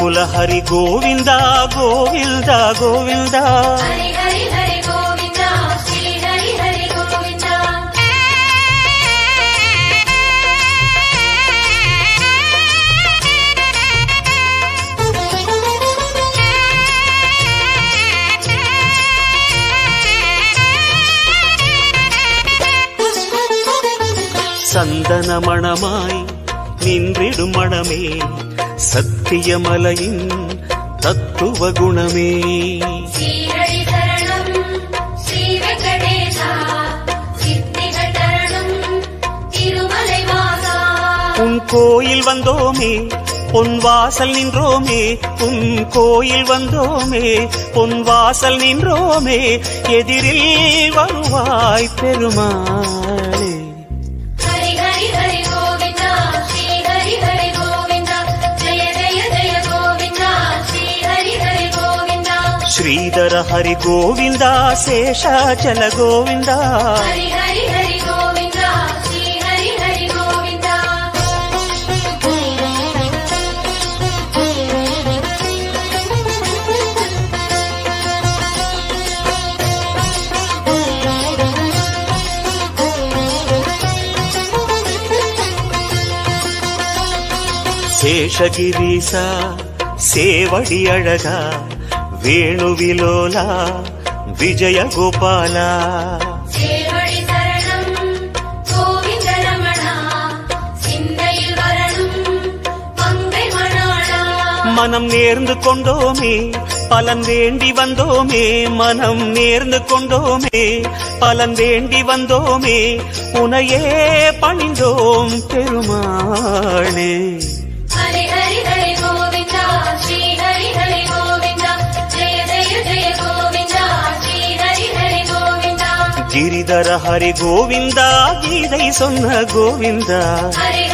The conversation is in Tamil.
ಗೋಕುಲ ಹರಿ ಗೋವಿಂದ ಗೋವಿಂದ ಗೋವಿಂದ. ಹರಿ ಹರಿ ಹರಿ ಗೋವಿಂದ ಶ್ರೀ ಹರಿ ಹರಿ ಗೋವಿಂದ. சந்தன மணமாய் நின்றிடும் மணமே சத்திய மலையின் தத்துவ குணமே. ஸ்ரீஹரி சரணம் ஸ்ரீ வெங்கடேசா சித்திகள் தரணும் திருமலை வாசா. உன் கோயில் வந்தோமே பொன் வாசல் நின்றோமே, உன் கோயில் வந்தோமே பொன் வாசல் நின்றோமே, எதிரில் வருவாய் பெருமாளே. ஹரி ஹரி ஹரி கோவிந்தா ஸ்ரீ ஹரி ஹரி கோவிந்தா. ஜெய ஜெய ஜெய கோவிந்தா ஸ்ரீ ஹரி ஹரி கோவிந்தா. ಶ್ರೀಧರ ಹರಿ ಗೋವಿಂದ ಶೇಷಾಚಲ ಗೋವಿಂದ. ಹರಿ ಹರಿ ಹರಿ ಗೋವಿಂದಾ ಶ್ರೀ ಹರಿ ಹರಿ ಗೋವಿಂದಾ. ಶೇಷಗಿರೀಶ ಸೇವಡಿ ಅಳಗ ವೇಣುವಿಲೋಲ ವಿಜಯ ಗೋಪಾಲ. சேவடி சரணம் கோவிந்த ரமணா சிந்தையில் வரணும் மங்கை மணாளா. மனம் நேர்ந்து கொண்டோமே பலன் வேண்டி வந்தோமே, மனம் நேர்ந்து கொண்டோமே பலன் வேண்டி வந்தோமே, உனையே பணிந்தோம் பெருமாளே. ஹரி ஹரி ஹரி கோவிந்தா ஸ்ரீ ஹரி ஹரி கோவிந்தா. ஜெய ஜெய ஜெய கோவிந்தா ஸ்ரீ ஹரி ஹரி கோவிந்தா. ಗಿರಿಧರ ಹರಿ ಗೋವಿಂದ ಗೀதை சொன்ன ಗೋವಿಂದ. ஹரி